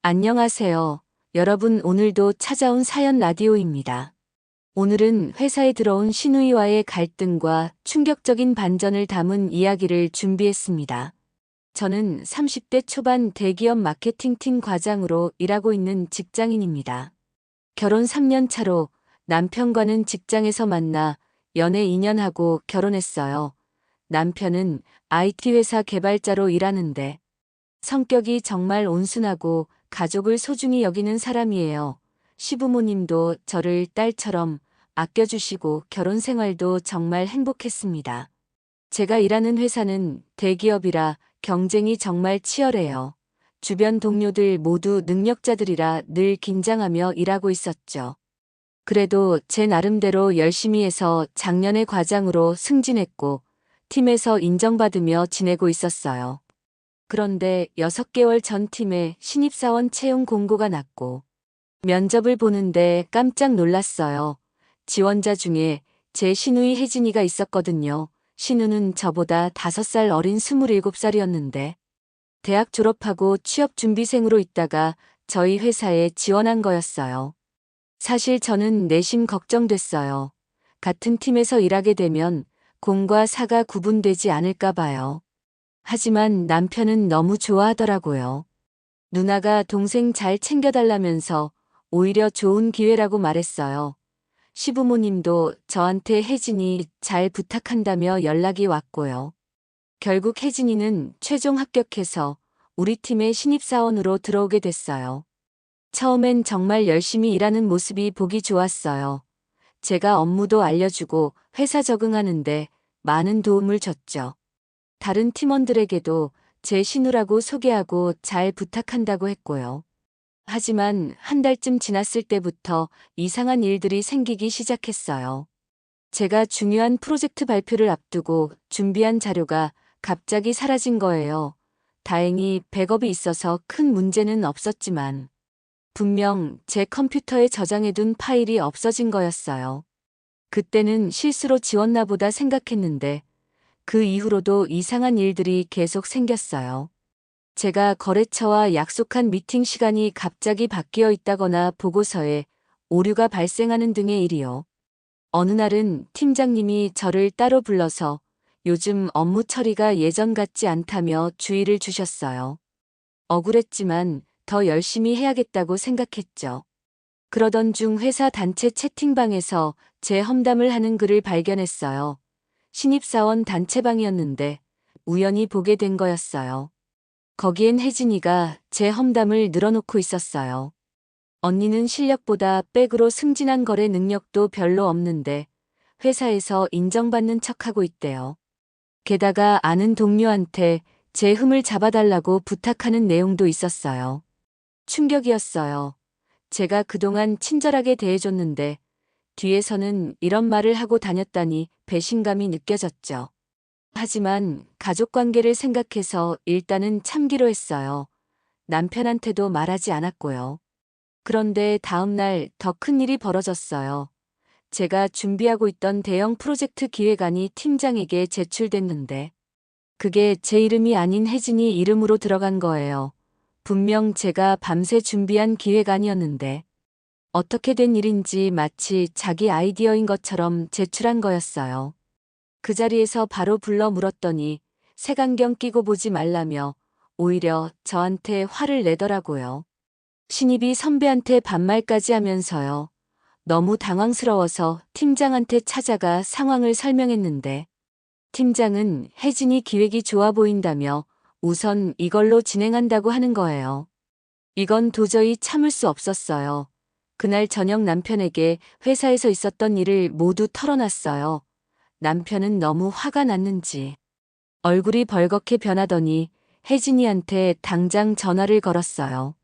안녕하세요. 여러분, 오늘도 찾아온 사연 라디오입니다. 오늘은 회사에 들어온 신우이와의 갈등과 충격적인 반전을 담은 이야기를 준비했습니다. 저는 30대 초반 대기업 마케팅팀 과장으로 일하고 있는 직장인입니다. 결혼 3년 차로 남편과는 직장에서 만나 연애 2년 하고 결혼했어요. 남편은 IT 회사 개발자로 일하는데 성격이 정말 온순하고 가족을 소중히 여기는 사람이에요. 시부모님도 저를 딸처럼 아껴주시고 결혼 생활도 정말 행복했습니다. 제가 일하는 회사는 대기업이라 경쟁이 정말 치열해요. 주변 동료들 모두 능력자들이라 늘 긴장하며 일하고 있었죠. 그래도 제 나름대로 열심히 해서 작년에 과장으로 승진했고 팀에서 인정받으며 지내고 있었어요. 그런데 6개월 전 팀에 신입사원 채용 공고가 났고 면접을 보는데 깜짝 놀랐어요. 지원자 중에 제 시누이 혜진이가 있었거든요. 신우는 저보다 5살 어린 27살이었는데 대학 졸업하고 취업준비생으로 있다가 저희 회사에 지원한 거였어요. 사실 저는 내심 걱정됐어요. 같은 팀에서 일하게 되면 공과 사가 구분되지 않을까 봐요. 하지만 남편은 너무 좋아하더라고요. 누나가 동생 잘 챙겨달라면서 오히려 좋은 기회라고 말했어요. 시부모님도 저한테 혜진이 잘 부탁한다며 연락이 왔고요. 결국 혜진이는 최종 합격해서 우리 팀의 신입사원으로 들어오게 됐어요. 처음엔 정말 열심히 일하는 모습이 보기 좋았어요. 제가 업무도 알려주고 회사 적응하는데 많은 도움을 줬죠. 다른 팀원들에게도 제 신우라고 소개하고 잘 부탁한다고 했고요. 하지만 한 달쯤 지났을 때부터 이상한 일들이 생기기 시작했어요. 제가 중요한 프로젝트 발표를 앞두고 준비한 자료가 갑자기 사라진 거예요. 다행히 백업이 있어서 큰 문제는 없었지만 분명 제 컴퓨터에 저장해둔 파일이 없어진 거였어요. 그때는 실수로 지웠나 보다 생각했는데 그 이후로도 이상한 일들이 계속 생겼어요. 제가 거래처와 약속한 미팅 시간이 갑자기 바뀌어 있다거나 보고서에 오류가 발생하는 등의 일이요. 어느 날은 팀장님이 저를 따로 불러서 요즘 업무 처리가 예전 같지 않다며 주의를 주셨어요. 억울했지만 더 열심히 해야겠다고 생각했죠. 그러던 중 회사 단체 채팅방에서 제 험담을 하는 글을 발견했어요. 신입사원 단체방이었는데 우연히 보게 된 거였어요. 거기엔 혜진이가 제 험담을 늘어놓고 있었어요. 언니는 실력보다 백으로 승진한 거래 능력도 별로 없는데 회사에서 인정받는 척하고 있대요. 게다가 아는 동료한테 제 흠을 잡아달라고 부탁하는 내용도 있었어요. 충격이었어요. 제가 그동안 친절하게 대해줬는데 뒤에서는 이런 말을 하고 다녔다니 배신감이 느껴졌죠. 하지만 가족 관계를 생각해서 일단은 참기로 했어요. 남편한테도 말하지 않았고요. 그런데 다음 날 더 큰 일이 벌어졌어요. 제가 준비하고 있던 대형 프로젝트 기획안이 팀장에게 제출됐는데 그게 제 이름이 아닌 혜진이 이름으로 들어간 거예요. 분명 제가 밤새 준비한 기획안이었는데 어떻게 된 일인지 마치 자기 아이디어인 것처럼 제출한 거였어요. 그 자리에서 바로 불러 물었더니 색안경 끼고 보지 말라며 오히려 저한테 화를 내더라고요. 신입이 선배한테 반말까지 하면서요. 너무 당황스러워서 팀장한테 찾아가 상황을 설명했는데 팀장은 혜진이 기획이 좋아 보인다며 우선 이걸로 진행한다고 하는 거예요. 이건 도저히 참을 수 없었어요. 그날 저녁 남편에게 회사에서 있었던 일을 모두 털어놨어요. 남편은 너무 화가 났는지 얼굴이 벌겋게 변하더니 혜진이한테 당장 전화를 걸었어요.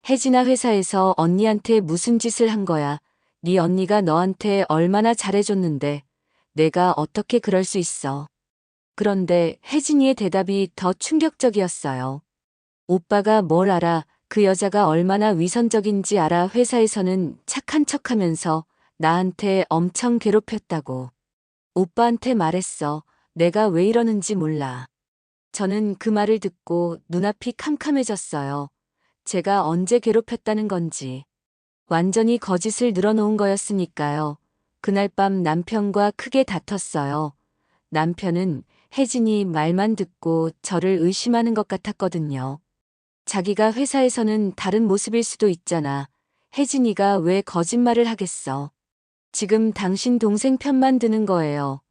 혜진아, 회사에서 언니한테 무슨 짓을 한 거야? 네 언니가 너한테 얼마나 잘해줬는데 내가 어떻게 그럴 수 있어? 그런데 혜진이의 대답이 더 충격적이었어요. 오빠가 뭘 알아? 그 여자가 얼마나 위선적인지 알아? 회사에서는 착한 척하면서 나한테 엄청 괴롭혔다고. 오빠한테 말했어. 내가 왜 이러는지 몰라. 저는 그 말을 듣고 눈앞이 캄캄해졌어요. 제가 언제 괴롭혔다는 건지. 완전히 거짓을 늘어놓은 거였으니까요. 그날 밤 남편과 크게 다퉜어요. 남편은 혜진이 말만 듣고 저를 의심하는 것 같았거든요. 자기가 회사에서는 다른 모습일 수도 있잖아. 혜진이가 왜 거짓말을 하겠어. 지금 당신 동생 편만 드는 거예요.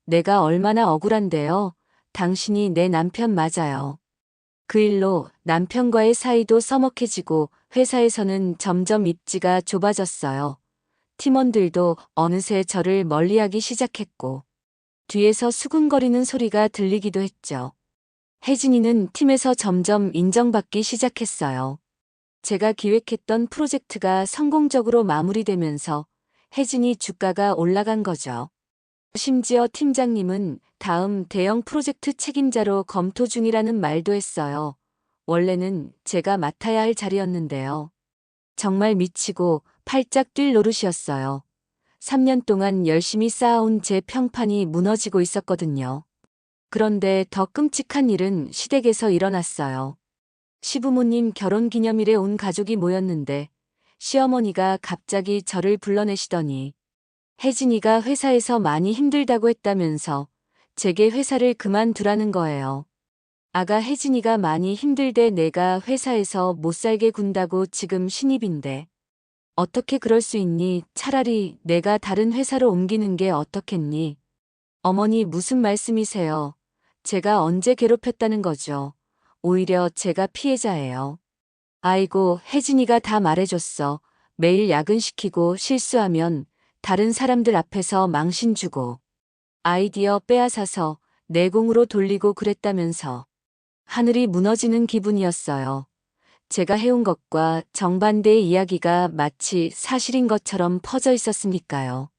내가 얼마나 억울한데요. 당신이 내 남편 맞아요. 그 일로 남편과의 사이도 서먹해지고 회사에서는 점점 입지가 좁아졌어요. 팀원들도 어느새 저를 멀리하기 시작했고 뒤에서 수군거리는 소리가 들리기도 했죠. 혜진이는 팀에서 점점 인정받기 시작했어요. 제가 기획했던 프로젝트가 성공적으로 마무리되면서 혜진이 주가가 올라간 거죠. 심지어 팀장님은 다음 대형 프로젝트 책임자로 검토 중이라는 말도 했어요. 원래는 제가 맡아야 할 자리였는데요. 정말 미치고 팔짝 뛸 노릇이었어요. 3년 동안 열심히 쌓아온 제 평판이 무너지고 있었거든요. 그런데 더 끔찍한 일은 시댁에서 일어났어요. 시부모님 결혼기념일에 온 가족이 모였는데 시어머니가 갑자기 저를 불러내시더니 혜진이가 회사에서 많이 힘들다고 했다면서 제게 회사를 그만두라는 거예요. 아가 혜진이가 많이 힘들대 내가 회사에서 못 살게 군다고 지금 신입인데. 어떻게 그럴 수 있니? 차라리 내가 다른 회사로 옮기는 게 어떻겠니? 어머니 무슨 말씀이세요? 제가 언제 괴롭혔다는 거죠? 오히려 제가 피해자예요. 아이고, 혜진이가 다 말해줬어. 매일 야근시키고 실수하면 다른 사람들 앞에서 망신 주고 아이디어 빼앗아서 내공으로 돌리고 그랬다면서 하늘이 무너지는 기분이었어요. 제가 해온 것과 정반대의 이야기가 마치 사실인 것처럼 퍼져 있었으니까요.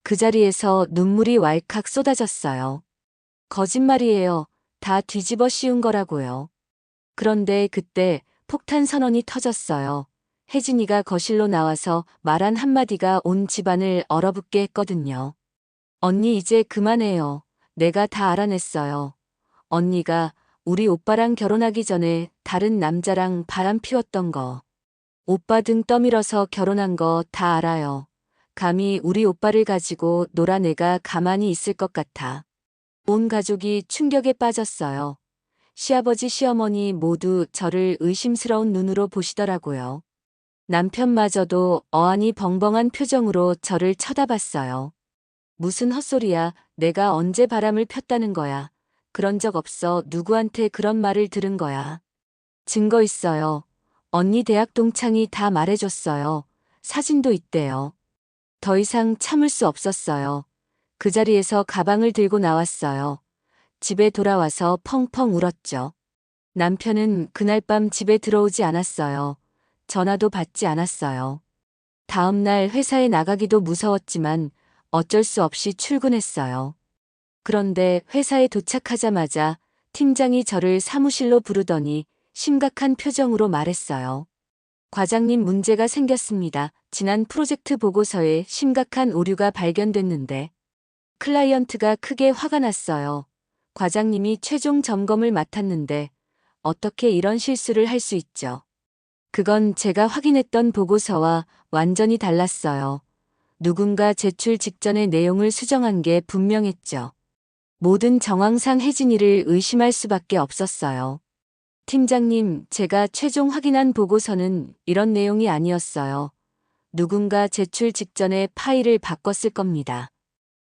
그 자리에서 눈물이 왈칵 쏟아졌어요. 거짓말이에요. 다 뒤집어 씌운 거라고요. 그런데 그때 폭탄 선언이 터졌어요. 혜진이가 거실로 나와서 말 한마디가 온 집안을 얼어붙게 했거든요. 언니 이제 그만해요. 내가 다 알아냈어요. 언니가 우리 오빠랑 결혼하기 전에 다른 남자랑 바람 피웠던 거. 오빠 등 떠밀어서 결혼한 거 다 알아요. 감히 우리 오빠를 가지고 놀아 내가 가만히 있을 것 같아. 온 가족이 충격에 빠졌어요. 시아버지 시어머니 모두 저를 의심스러운 눈으로 보시더라고요. 남편마저도 어안이 벙벙한 표정으로 저를 쳐다봤어요. 무슨 헛소리야. 내가 언제 바람을 폈다는 거야. 그런 적 없어. 누구한테 그런 말을 들은 거야. 증거 있어요. 언니 대학 동창이 다 말해줬어요. 사진도 있대요. 더 이상 참을 수 없었어요. 그 자리에서 가방을 들고 나왔어요. 집에 돌아와서 펑펑 울었죠. 남편은 그날 밤 집에 들어오지 않았어요. 전화도 받지 않았어요. 다음 날 회사에 나가기도 무서웠지만 어쩔 수 없이 출근했어요. 그런데 회사에 도착하자마자 팀장이 저를 사무실로 부르더니 심각한 표정으로 말했어요. 과장님 문제가 생겼습니다. 지난 프로젝트 보고서에 심각한 오류가 발견됐는데 클라이언트가 크게 화가 났어요. 과장님이 최종 점검을 맡았는데 어떻게 이런 실수를 할 수 있죠? 그건 제가 확인했던 보고서와 완전히 달랐어요. 누군가 제출 직전의 내용을 수정한 게 분명했죠. 모든 정황상 혜진이를 의심할 수밖에 없었어요. 팀장님, 제가 최종 확인한 보고서는 이런 내용이 아니었어요. 누군가 제출 직전에 파일을 바꿨을 겁니다.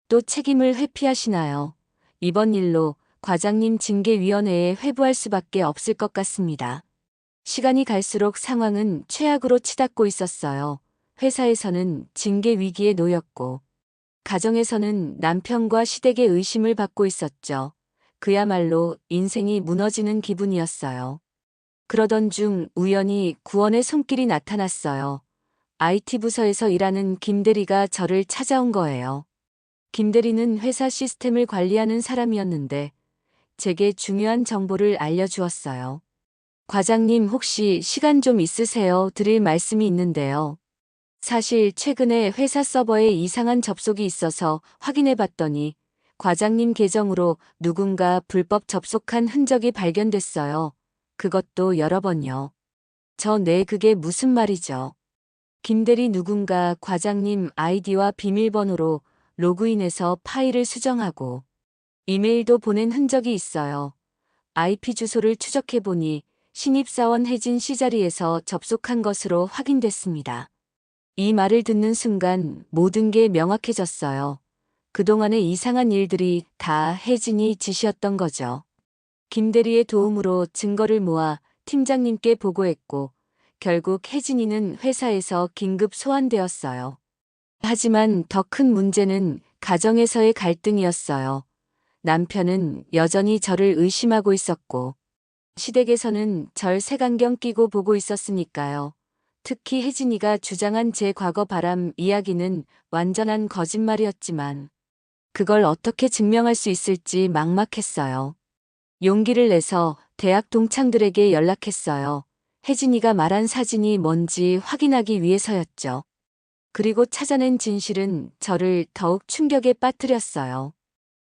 또 책임을 회피하시나요? 이번 일로 과장님 징계위원회에 회부할 수밖에 없을 것 같습니다. 시간이 갈수록 상황은 최악으로 치닫고 있었어요. 회사에서는 징계 위기에 놓였고 가정에서는 남편과 시댁의 의심을 받고 있었죠. 그야말로 인생이 무너지는 기분이었어요. 그러던 중 우연히 구원의 손길이 나타났어요. IT 부서에서 일하는 김 대리가 저를 찾아온 거예요. 김 대리는 회사 시스템을 관리하는 사람이었는데 제게 중요한 정보를 알려주었어요. 과장님 혹시 시간 좀 있으세요? 드릴 말씀이 있는데요. 사실 최근에 회사 서버에 이상한 접속이 있어서 확인해 봤더니 과장님 계정으로 누군가 불법 접속한 흔적이 발견됐어요. 그것도 여러 번요. 그게 무슨 말이죠? 김대리 누군가 과장님 아이디와 비밀번호로 로그인해서 파일을 수정하고 이메일도 보낸 흔적이 있어요. IP 주소를 추적해보니 신입사원 혜진 씨 자리에서 접속한 것으로 확인됐습니다. 이 말을 듣는 순간 모든 게 명확해졌어요. 그동안의 이상한 일들이 다 혜진이 짓이었던 거죠. 김대리의 도움으로 증거를 모아 팀장님께 보고했고 결국 혜진이는 회사에서 긴급 소환되었어요. 하지만 더 큰 문제는 가정에서의 갈등이었어요. 남편은 여전히 저를 의심하고 있었고 시댁에서는 절 색안경 끼고 보고 있었으니까요. 특히 혜진이가 주장한 제 과거 바람 이야기는 완전한 거짓말이었지만 그걸 어떻게 증명할 수 있을지 막막했어요. 용기를 내서 대학 동창들에게 연락했어요. 혜진이가 말한 사진이 뭔지 확인하기 위해서였죠. 그리고 찾아낸 진실은 저를 더욱 충격에 빠뜨렸어요.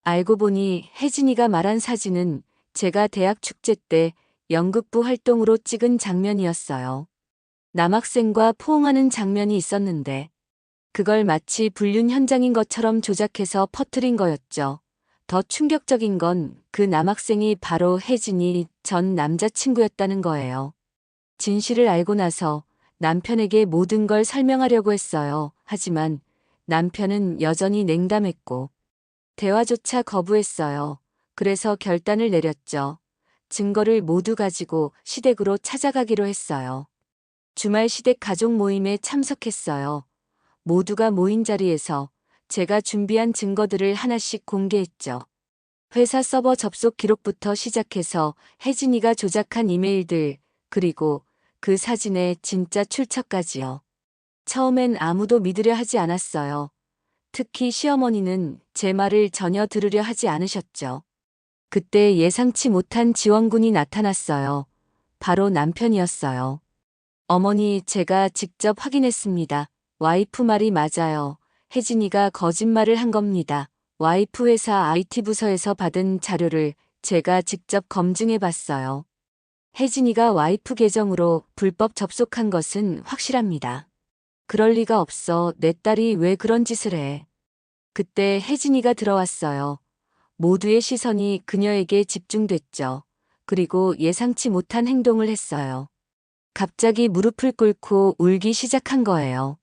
알고 보니 혜진이가 말한 사진은 제가 대학 축제 때 연극부 활동으로 찍은 장면이었어요. 남학생과 포옹하는 장면이 있었는데 그걸 마치 불륜 현장인 것처럼 조작해서 퍼뜨린 거였죠. 더 충격적인 건 그 남학생이 바로 혜진이 전 남자친구였다는 거예요. 진실을 알고 나서 남편에게 모든 걸 설명하려고 했어요. 하지만 남편은 여전히 냉담했고 대화조차 거부했어요. 그래서 결단을 내렸죠. 증거를 모두 가지고 시댁으로 찾아가기로 했어요. 주말 시댁 가족 모임에 참석했어요. 모두가 모인 자리에서 제가 준비한 증거들을 하나씩 공개했죠. 회사 서버 접속 기록부터 시작해서 혜진이가 조작한 이메일들, 그리고 그 사진의 진짜 출처까지요. 처음엔 아무도 믿으려 하지 않았어요. 특히 시어머니는 제 말을 전혀 들으려 하지 않으셨죠. 그때 예상치 못한 지원군이 나타났어요. 바로 남편이었어요. 어머니, 제가 직접 확인했습니다. 와이프 말이 맞아요. 혜진이가 거짓말을 한 겁니다. 와이프 회사 IT 부서에서 받은 자료를 제가 직접 검증해 봤어요. 혜진이가 와이프 계정으로 불법 접속한 것은 확실합니다. 그럴 리가 없어. 내 딸이 왜 그런 짓을 해. 그때 혜진이가 들어왔어요. 모두의 시선이 그녀에게 집중됐죠. 그리고 예상치 못한 행동을 했어요. 갑자기 무릎을 꿇고 울기 시작한 거예요.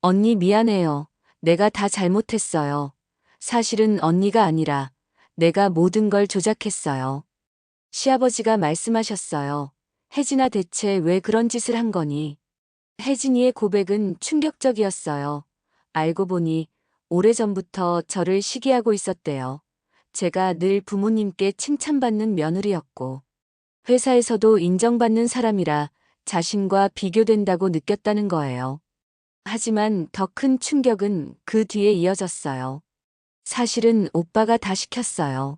언니 미안해요. 내가 다 잘못했어요. 사실은 언니가 아니라 내가 모든 걸 조작했어요. 시아버지가 말씀하셨어요. 혜진아, 대체 왜 그런 짓을 한 거니? 혜진이의 고백은 충격적이었어요. 알고 보니 오래전부터 저를 시기하고 있었대요. 제가 늘 부모님께 칭찬받는 며느리였고 회사에서도 인정받는 사람이라 자신과 비교된다고 느꼈다는 거예요. 하지만 더 큰 충격은 그 뒤에 이어졌어요. 사실은 오빠가 다 시켰어요.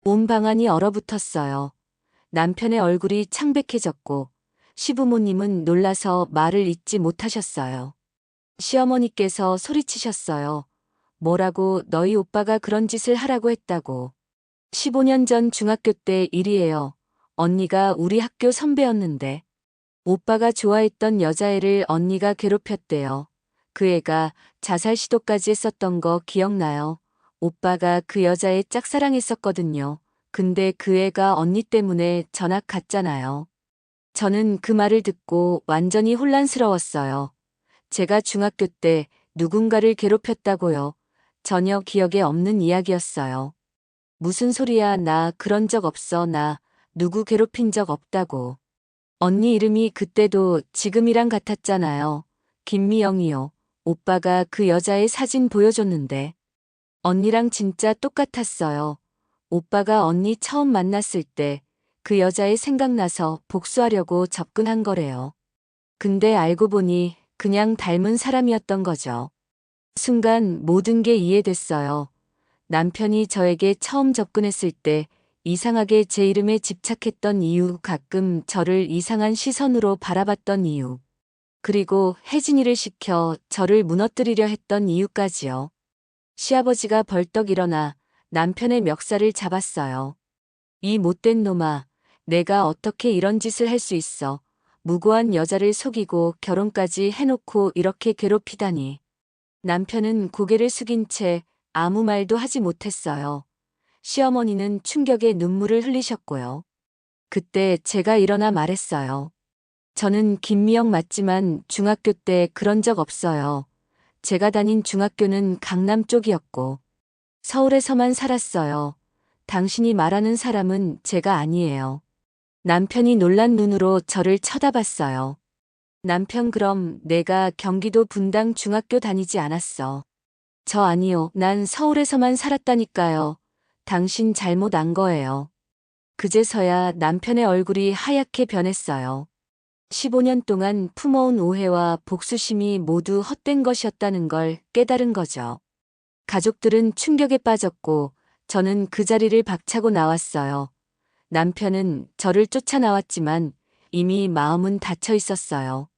온 방안이 얼어붙었어요. 남편의 얼굴이 창백해졌고 시부모님은 놀라서 말을 잇지 못하셨어요. 시어머니께서 소리치셨어요. 뭐라고, 너희 오빠가 그런 짓을 하라고 했다고. 15년 전 중학교 때 일이에요. 언니가 우리 학교 선배였는데 오빠가 좋아했던 여자애를 언니가 괴롭혔대요. 그 애가 자살 시도까지 했었던 거 기억나요? 오빠가 그 여자애 짝사랑했었거든요. 근데 그 애가 언니 때문에 전학 갔잖아요. 저는 그 말을 듣고 완전히 혼란스러웠어요. 제가 중학교 때 누군가를 괴롭혔다고요. 전혀 기억에 없는 이야기였어요. 무슨 소리야, 나 그런 적 없어. 나 누구 괴롭힌 적 없다고. 언니 이름이 그때도 지금이랑 같았잖아요. 김미영이요. 오빠가 그 여자의 사진 보여줬는데 언니랑 진짜 똑같았어요. 오빠가 언니 처음 만났을 때 그 여자애 생각나서 복수하려고 접근한 거래요. 근데 알고 보니 그냥 닮은 사람이었던 거죠. 순간 모든 게 이해됐어요. 남편이 저에게 처음 접근했을 때 이상하게 제 이름에 집착했던 이유, 가끔 저를 이상한 시선으로 바라봤던 이유, 그리고 혜진이를 시켜 저를 무너뜨리려 했던 이유까지요. 시아버지가 벌떡 일어나 남편의 멱살을 잡았어요. 이 못된 놈아, 내가 어떻게 이런 짓을 할 수 있어. 무고한 여자를 속이고 결혼까지 해놓고 이렇게 괴롭히다니. 남편은 고개를 숙인 채 아무 말도 하지 못했어요. 시어머니는 충격에 눈물을 흘리셨고요. 그때 제가 일어나 말했어요. 저는 김미영 맞지만 중학교 때 그런 적 없어요. 제가 다닌 중학교는 강남 쪽이었고 서울에서만 살았어요. 당신이 말하는 사람은 제가 아니에요. 남편이 놀란 눈으로 저를 쳐다봤어요. 남편 그럼 내가 경기도 분당 중학교 다니지 않았어. 저 아니요. 난 서울에서만 살았다니까요. 당신 잘못 안 거예요. 그제서야 남편의 얼굴이 하얗게 변했어요. 15년 동안 품어온 오해와 복수심이 모두 헛된 것이었다는 걸 깨달은 거죠. 가족들은 충격에 빠졌고 저는 그 자리를 박차고 나왔어요. 남편은 저를 쫓아나왔지만 이미 마음은 닫혀 있었어요.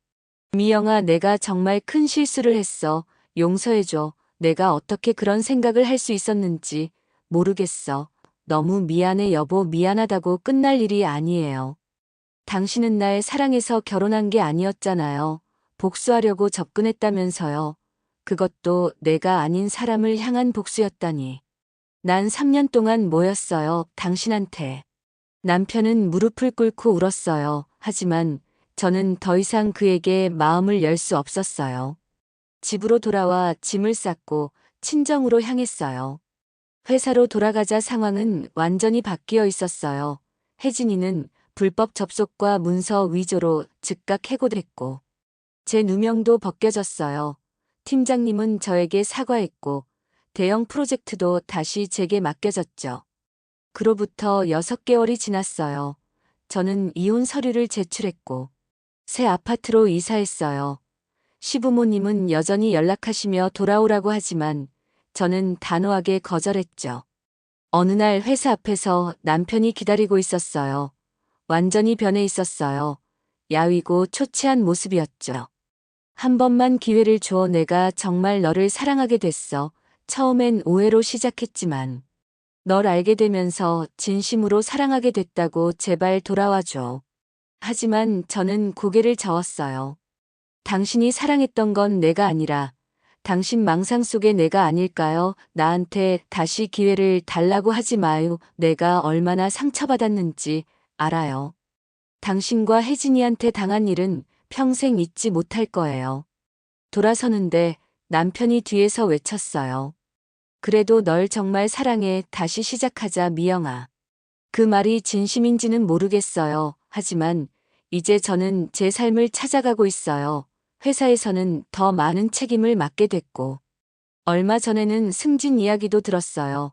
미영아, 내가 정말 큰 실수를 했어. 용서해줘. 내가 어떻게 그런 생각을 할 수 있었는지 모르겠어. 너무 미안해 여보. 미안하다고 끝날 일이 아니에요. 당신은 날 사랑해서 결혼한 게 아니었잖아요. 복수하려고 접근했다면서요. 그것도 내가 아닌 사람을 향한 복수였다니. 난 3년 동안 뭐였어요, 당신한테. 남편은 무릎을 꿇고 울었어요. 하지만 저는 더 이상 그에게 마음을 열 수 없었어요. 집으로 돌아와 짐을 쌌고 친정으로 향했어요. 회사로 돌아가자 상황은 완전히 바뀌어 있었어요. 혜진이는 불법 접속과 문서 위조로 즉각 해고됐고 제 누명도 벗겨졌어요. 팀장님은 저에게 사과했고 대형 프로젝트도 다시 제게 맡겨졌죠. 그로부터 6개월이 지났어요. 저는 이혼 서류를 제출했고 새 아파트로 이사했어요. 시부모님은 여전히 연락하시며 돌아오라고 하지만 저는 단호하게 거절했죠. 어느 날 회사 앞에서 남편이 기다리고 있었어요. 완전히 변해 있었어요. 야위고 초췌한 모습이었죠. 한 번만 기회를 줘. 내가 정말 너를 사랑하게 됐어. 처음엔 오해로 시작했지만 널 알게 되면서 진심으로 사랑하게 됐다고. 제발 돌아와줘. 하지만 저는 고개를 저었어요. 당신이 사랑했던 건 내가 아니라 당신 망상 속의 내가 아닐까요? 나한테 다시 기회를 달라고 하지 마요. 내가 얼마나 상처받았는지 알아요. 당신과 혜진이한테 당한 일은 평생 잊지 못할 거예요. 돌아서는데 남편이 뒤에서 외쳤어요. 그래도 널 정말 사랑해. 다시 시작하자, 미영아. 그 말이 진심인지는 모르겠어요. 하지만 이제 저는 제 삶을 찾아가고 있어요. 회사에서는 더 많은 책임을 맡게 됐고 얼마 전에는 승진 이야기도 들었어요.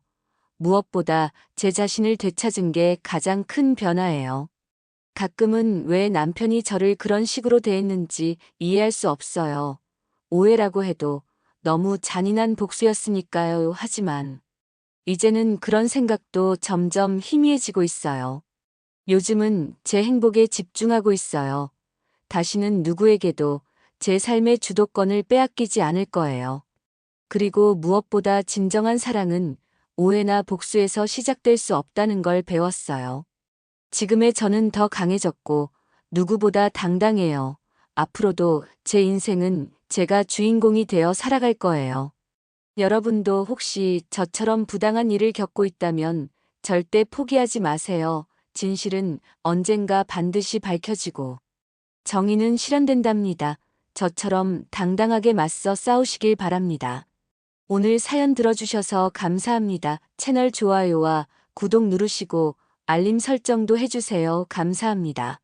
무엇보다 제 자신을 되찾은 게 가장 큰 변화예요. 가끔은 왜 남편이 저를 그런 식으로 대했는지 이해할 수 없어요. 오해라고 해도 너무 잔인한 복수였으니까요. 하지만 이제는 그런 생각도 점점 희미해지고 있어요. 요즘은 제 행복에 집중하고 있어요. 다시는 누구에게도 제 삶의 주도권을 빼앗기지 않을 거예요. 그리고 무엇보다 진정한 사랑은 오해나 복수에서 시작될 수 없다는 걸 배웠어요. 지금의 저는 더 강해졌고 누구보다 당당해요. 앞으로도 제 인생은 제가 주인공이 되어 살아갈 거예요. 여러분도 혹시 저처럼 부당한 일을 겪고 있다면 절대 포기하지 마세요. 진실은 언젠가 반드시 밝혀지고 정의는 실현된답니다. 저처럼 당당하게 맞서 싸우시길 바랍니다. 오늘 사연 들어주셔서 감사합니다. 채널 좋아요와 구독 누르시고 알림 설정도 해주세요. 감사합니다.